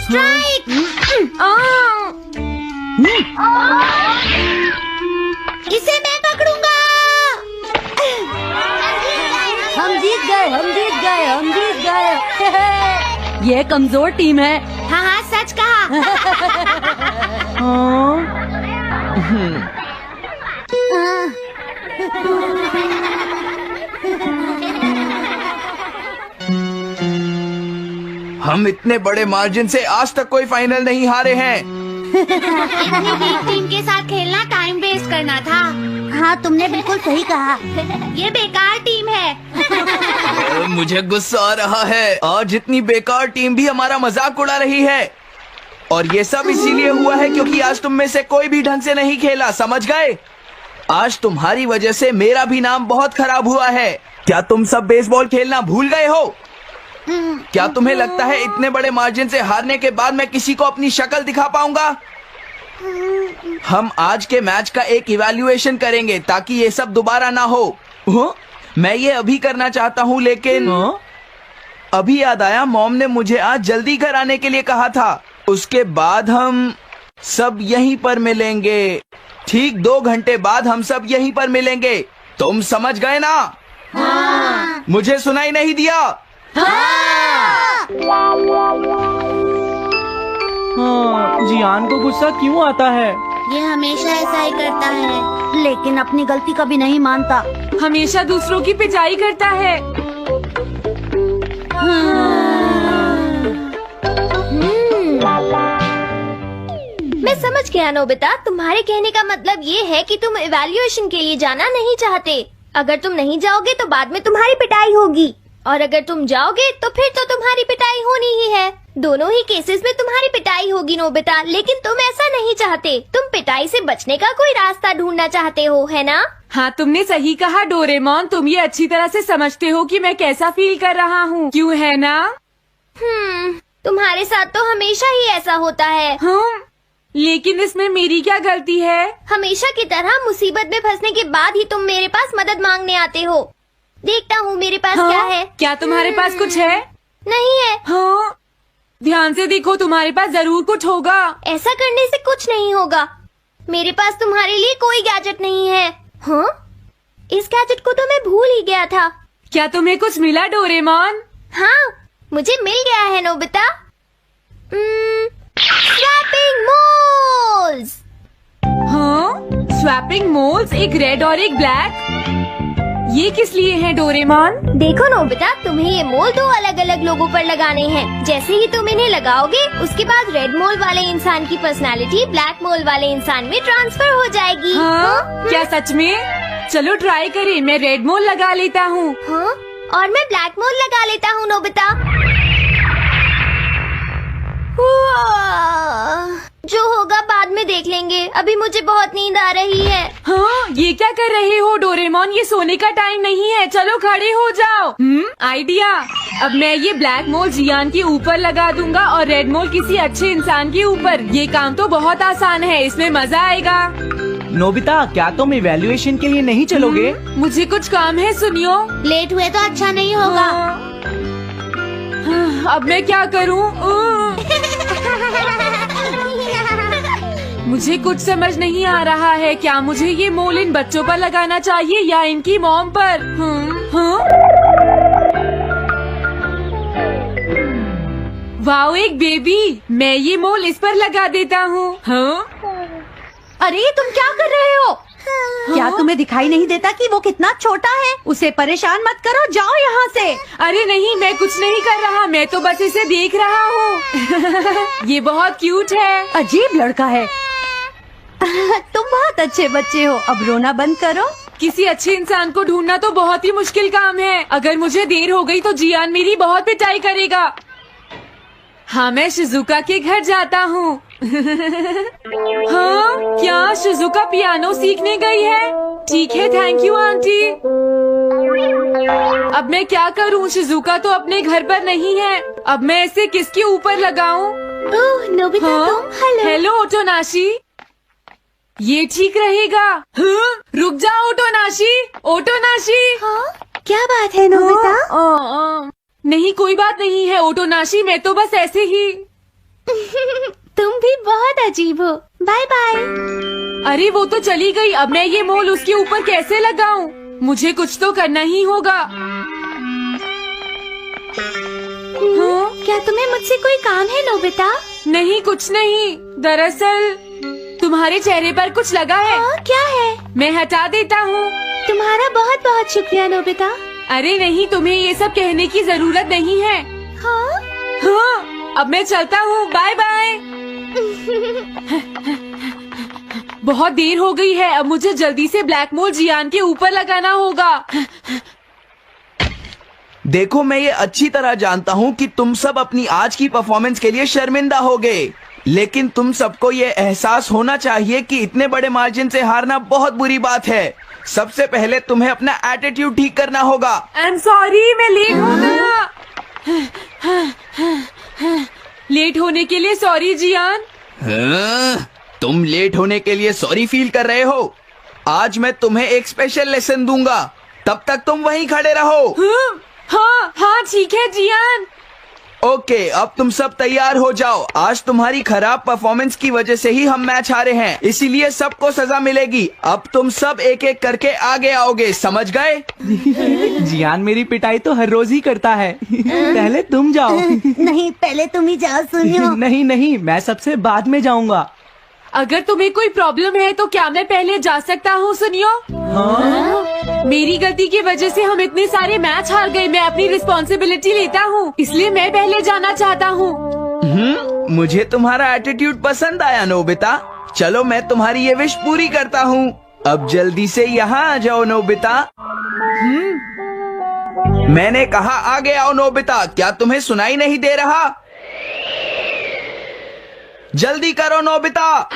Strike! इसे मैं पकड़ूंगा। हम जीत गए, हम जीत गए, हम जीत गए। ये कमजोर टीम है। हाँ हाँ, सच कहा। हम इतने बड़े मार्जिन से आज तक कोई फाइनल नहीं हारे हैं। इतनी वीक टीम के साथ खेलना टाइम वेस्ट करना था। हाँ, तुमने बिल्कुल सही कहा। ये बेकार टीम है। मुझे गुस्सा आ रहा है। आज इतनी बेकार टीम भी हमारा मजाक उड़ा रही है। और ये सब इसीलिए हुआ है क्योंकि आज तुम में से कोई भी ढंग से नहीं खेला, समझ गए? आज तुम्हारी वजह से मेरा भी नाम बहुत खराब हुआ है। क्या तुम सब बेसबॉल खेलना भूल गए हो? क्या तुम्हें लगता है इतने बड़े मार्जिन से हारने के बाद मैं किसी को अपनी शक्ल दिखा पाऊंगा? हम आज के मैच का एक इवैल्यूएशन करेंगे ताकि ये सब दोबारा ना हो। मैं ये अभी करना चाहता हूँ, लेकिन अभी याद आया मॉम ने मुझे आज जल्दी घर आने के लिए कहा था। उसके बाद हम सब यहीं पर मिलेंगे। ठीक 2 घंटे बाद हम सब यहीं पर मिलेंगे। तुम समझ गए ना? हाँ। मुझे सुनाई नहीं दिया? हाँ। जियान को गुस्सा क्यों आता है? ये हमेशा ऐसा ही करता है। लेकिन अपनी गलती कभी नहीं मानता। हमेशा दूसरों की पिटाई करता है। मैं समझ गया नोबिता, तुम्हारे कहने का मतलब ये है कि तुम इवैल्यूएशन के लिए जाना नहीं चाहते। अगर तुम नहीं जाओगे तो बाद में तुम्हारी पिटाई होगी, और अगर तुम जाओगे तो फिर तो तुम्हारी पिटाई होनी ही है। दोनों ही केसेस में तुम्हारी पिटाई होगी नोबिता, लेकिन तुम ऐसा नहीं चाहते। तुम पिटाई से बचने का कोई रास्ता ढूंढना चाहते हो, है ना? हाँ, तुमने सही कहा डोरेमोन। तुम ये अच्छी तरह से समझते हो कि मैं कैसा फील कर रहा हूँ, क्यों है ना? तुम्हारे साथ तो हमेशा ही ऐसा होता है। लेकिन इसमें मेरी क्या गलती है? हमेशा की तरह मुसीबत में फंसने के बाद ही तुम मेरे पास मदद मांगने आते हो। देखता हूँ मेरे पास क्या है। क्या तुम्हारे पास कुछ है? नहीं है। हाँ, ध्यान से देखो, तुम्हारे पास जरूर कुछ होगा। ऐसा करने से कुछ नहीं होगा। मेरे पास तुम्हारे लिए कोई गैजेट नहीं है। हाँ, इस गैजेट को तो मैं भूल ही गया था। क्या तुम्हें कुछ मिला डोरेमोन? हाँ, मुझे मिल गया है नोबिता। Swapping moles. हाँ, स्वैपिंग मोल्स, एक रेड और एक ब्लैक। ये किस लिए है डोरेमोन? देखो नोबिता, तुम्हें ये मोल 2 अलग अलग लोगों पर लगाने हैं। जैसे ही तुम इन्हें लगाओगे, उसके बाद रेड मोल वाले इंसान की पर्सनालिटी ब्लैक मोल वाले इंसान में ट्रांसफर हो जाएगी। हाँ? क्या सच में? चलो ट्राई करें। मैं रेड मोल लगा लेता हूँ। हाँ? और मैं ब्लैक मोल लगा लेता हूँ नोबिता। जो होगा बाद में देख लेंगे। अभी मुझे बहुत नींद आ रही है। हाँ, ये क्या कर रहे हो डोरेमोन? ये सोने का टाइम नहीं है। चलो खड़े हो जाओ। आइडिया। अब मैं ये ब्लैक मोल जियान के ऊपर लगा दूंगा और रेड मोल किसी अच्छे इंसान के ऊपर। ये काम तो बहुत आसान है, इसमें मजा आएगा। नोबिता, क्या तुम इवैल्यूएशन के लिए नहीं चलोगे? मुझे कुछ काम है, सुनियो। लेट हुए तो अच्छा नहीं होगा। अब मैं क्या करूँ? मुझे कुछ समझ नहीं आ रहा है। क्या मुझे ये मोल इन बच्चों पर लगाना चाहिए या इनकी मॉम पर? वाओ, एक बेबी। मैं ये मोल इस पर लगा देता हूँ। अरे तुम क्या कर रहे हो? क्या तुम्हें दिखाई नहीं देता कि वो कितना छोटा है? उसे परेशान मत करो, जाओ यहाँ से। अरे नहीं, मैं कुछ नहीं कर रहा। मैं तो बस इसे देख रहा हूँ। ये बहुत क्यूट है। अजीब लड़का है। तुम बहुत अच्छे बच्चे हो। अब रोना बंद करो। किसी अच्छे इंसान को ढूंढना तो बहुत ही मुश्किल काम है। अगर मुझे देर हो गई तो जियान मेरी बहुत पिटाई करेगा। हाँ, मैं शिजुका के घर जाता हूँ। हाँ, क्या शिजुका पियानो सीखने गई है? ठीक है, थैंक यू आंटी। अब मैं क्या करूँ? शिजुका तो अपने घर पर नहीं है। अब मैं इसे किसके ऊपर लगाऊं? ओह नोबिता, तुम। हेलो ओटोनाशी। ये ठीक रहेगा। रुक जाओ ओटोनाशी। ओटोनाशी। हाँ? क्या बात है नोबिता? नहीं कोई बात नहीं है ओटोनाशी, मैं तो बस ऐसे ही। तुम भी बहुत अजीब हो। Bye bye. अरे वो तो चली गई, अब मैं ये मोल उसके ऊपर कैसे लगाऊं? मुझे कुछ तो करना ही होगा। हाँ? क्या तुम्हें मुझसे कोई काम है नोबिता? नहीं कुछ नहीं, दरअसल तुम्हारे चेहरे पर कुछ लगा है। क्या है? मैं हटा देता हूँ। तुम्हारा बहुत बहुत शुक्रिया नोबिता। अरे नहीं, तुम्हें ये सब कहने की जरूरत नहीं है। हाँ? हाँ, अब मैं चलता हूँ, बाय बाय। बहुत देर हो गई है, अब मुझे जल्दी से ब्लैक मोल जियान के ऊपर लगाना होगा। देखो मैं ये अच्छी तरह जानता हूँ कि तुम सब अपनी आज की परफॉर्मेंस के लिए शर्मिंदा होगे, लेकिन तुम सबको ये एहसास होना चाहिए कि इतने बड़े मार्जिन से हारना बहुत बुरी बात है। सबसे पहले तुम्हें अपना एटीट्यूड ठीक करना होगा। आई एम सॉरी, मैं लेट हो गया। लेट होने के लिए सॉरी जियान। हाँ, तुम लेट होने के लिए सॉरी फील कर रहे हो? आज मैं तुम्हें एक स्पेशल लेसन दूंगा, तब तक तुम वहीं खड़े रहो। हाँ हाँ ठीक है जियान। ओके, अब तुम सब तैयार हो जाओ। आज तुम्हारी खराब परफॉर्मेंस की वजह से ही हम मैच हारे हैं, इसीलिए सबको सजा मिलेगी। अब तुम सब एक एक करके आगे आओगे, समझ गए? जियान मेरी पिटाई तो हर रोज ही करता है। पहले तुम जाओ। नहीं, पहले तुम ही जाओ सुनियो। नहीं नहीं, मैं सबसे बाद में जाऊंगा। अगर तुम्हें कोई प्रॉब्लम है तो क्या मैं पहले जा सकता हूँ सुनियो? मेरी गलती की वजह से हम इतने सारे मैच हार गए, मैं अपनी रिस्पॉन्सिबिलिटी लेता हूँ, इसलिए मैं पहले जाना चाहता हूँ। मुझे तुम्हारा एटीट्यूड पसंद आया नोबिता। चलो मैं तुम्हारी ये विश पूरी करता हूँ। अब जल्दी से यहाँ आ जाओ नोबिता। मैंने कहा आगे आओ नोबिता, क्या तुम्हें सुनाई नहीं दे रहा? जल्दी करो नोबिता।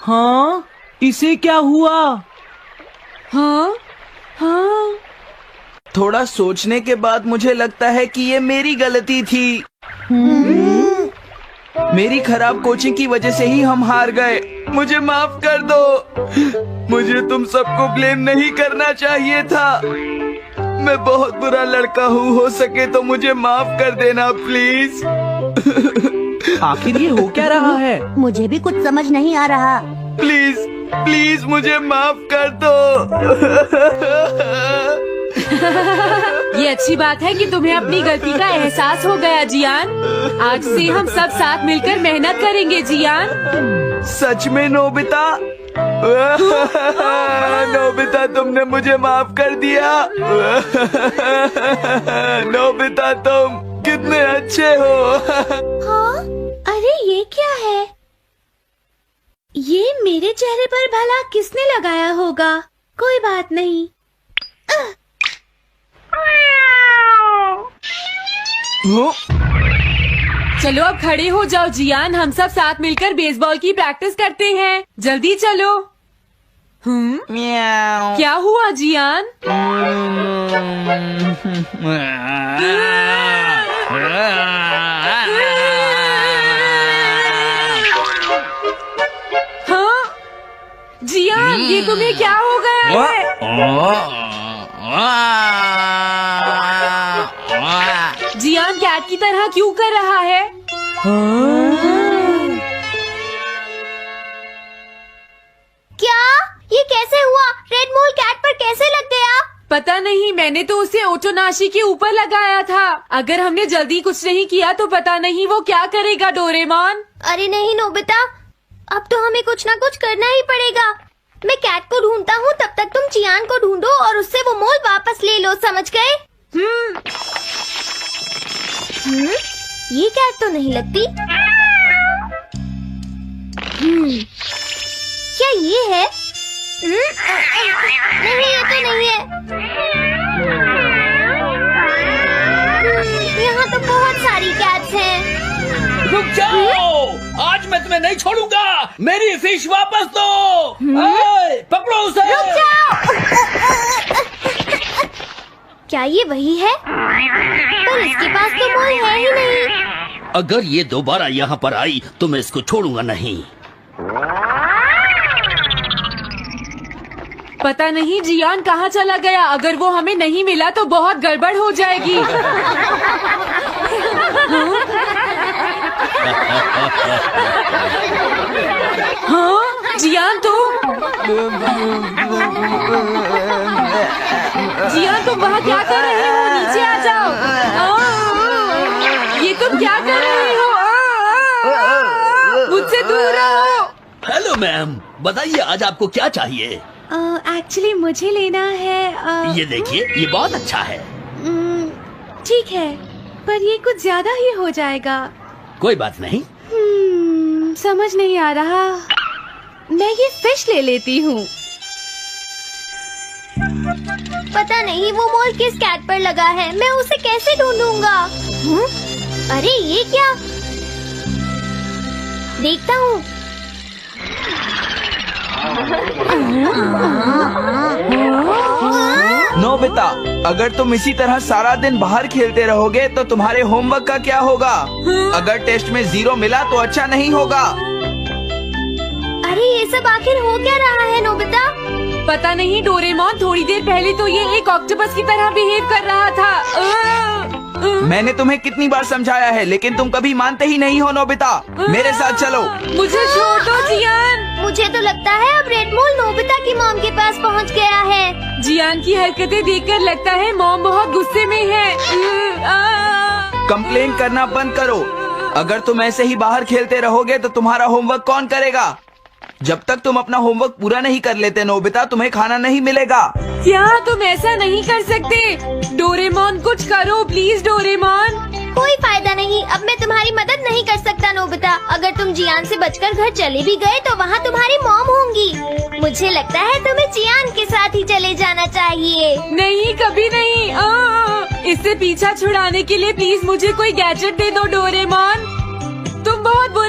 हाँ, इसे क्या हुआ? हाँ हाँ थोड़ा सोचने के बाद मुझे लगता है कि ये मेरी गलती थी। मेरी खराब कोचिंग की वजह से ही हम हार गए। मुझे माफ कर दो। मुझे तुम सबको ब्लेम नहीं करना चाहिए था। मैं बहुत बुरा लड़का हूँ, हो सके तो मुझे माफ कर देना प्लीज। आखिर ये हो क्या रहा है? मुझे भी कुछ समझ नहीं आ रहा। प्लीज प्लीज मुझे माफ कर दो। ये अच्छी बात है कि तुम्हें अपनी गलती का एहसास हो गया जियान। आज से हम सब साथ मिलकर मेहनत करेंगे जियान। सच में नोबिता? नोबिता तुमने मुझे माफ कर दिया। नोबिता तुम कितने अच्छे हो। हाँ? अरे ये क्या है? ये मेरे चेहरे पर भला किसने लगाया होगा? कोई बात नहीं। चलो अब खड़े हो जाओ जियान, हम सब साथ मिलकर बेसबॉल की प्रैक्टिस करते हैं। जल्दी चलो। क्या हुआ जियान? हाँ जियान, ये तुम्हें क्या हो गया है? जियान कैट की तरह क्यों कर रहा है? क्या? ये कैसे हुआ? रेड मोल कैट पर कैसे लग गया? पता नहीं, मैंने तो उसे ओटोनाशी के ऊपर लगाया था। अगर हमने जल्दी कुछ नहीं किया तो पता नहीं वो क्या करेगा डोरेमोन। अरे नहीं नोबिता, अब तो हमें कुछ ना कुछ करना ही पड़ेगा। मैं कैट को ढूंढता हूँ, तब तक तुम जियान को ढूंढो और उससे वो मोल वापस ले लो, समझ गए? ये कैट तो नहीं लगती। क्या ये है? नहीं, ये तो नहीं है। यहाँ तो बहुत सारी कैट्स हैं। रुक जाओ, आज मैं तुम्हें नहीं छोड़ूंगा। मेरी फिश वापस दो। पकड़ो उसे। रुक जाओ। क्या ये वही है? पर इसके पास तो मोल है ही नहीं। अगर ये दोबारा यहाँ पर आई तो मैं इसको छोड़ूंगा नहीं। पता नहीं जियान कहाँ चला गया। अगर वो हमें नहीं मिला तो बहुत गड़बड़ हो जाएगी। हाँ जियान तुम वहाँ क्या कर रहे हो? नीचे आ जाओ। ये तुम क्या कर रहे हो? मुझसे दूर रहो। हेलो मैम, बताइए आज आपको क्या चाहिए? एक्चुअली मुझे लेना है ये देखिए, ये बहुत अच्छा है। ठीक है, पर ये कुछ ज्यादा ही हो जाएगा। कोई बात नहीं। समझ नहीं आ रहा। मैं ये फिश ले लेती हूँ। पता नहीं वो मोल किस कैट पर लगा है। मैं उसे कैसे ढूंढूंगा? अरे ये क्या? देखता हूँ। नोबिता, अगर तुम इसी तरह सारा दिन बाहर खेलते रहोगे तो तुम्हारे होमवर्क का क्या होगा? अगर टेस्ट में 0 मिला तो अच्छा नहीं होगा। अरे ये सब आखिर हो क्या रहा है नोबिता? पता नहीं डोरेमोन, थोड़ी देर पहले तो ये एक ऑक्टोपस की तरह बिहेव कर रहा था। मैंने तुम्हें कितनी बार समझाया है, लेकिन तुम कभी मानते ही नहीं हो। नोबिता, मेरे साथ चलो। मुझे छोड़ दो जियान। मुझे तो लगता है अब रेड मोल नोबिता की मॉम के पास पहुंच गया है। जियान की हरकतें देखकर लगता है मॉम बहुत गुस्से में है। कंप्लेन करना बंद करो। अगर तुम ऐसे ही बाहर खेलते रहोगे तो तुम्हारा होमवर्क कौन करेगा? जब तक तुम अपना होमवर्क पूरा नहीं कर लेते नोबिता, तुम्हें खाना नहीं मिलेगा। क्या तुम ऐसा नहीं कर सकते? डोरेमोन कुछ करो प्लीज डोरेमोन। कोई फायदा नहीं, अब मैं तुम्हारी मदद नहीं कर सकता नोबिता। अगर तुम जियान से बचकर घर चले भी गए तो वहाँ तुम्हारी मॉम होंगी। मुझे लगता है तुम्हें जियान के साथ ही चले जाना चाहिए। नहीं, कभी नहीं। इससे पीछा छुड़ाने के लिए प्लीज मुझे कोई गैजेट दे दो डोरेमोन। तुम बहुत बुरे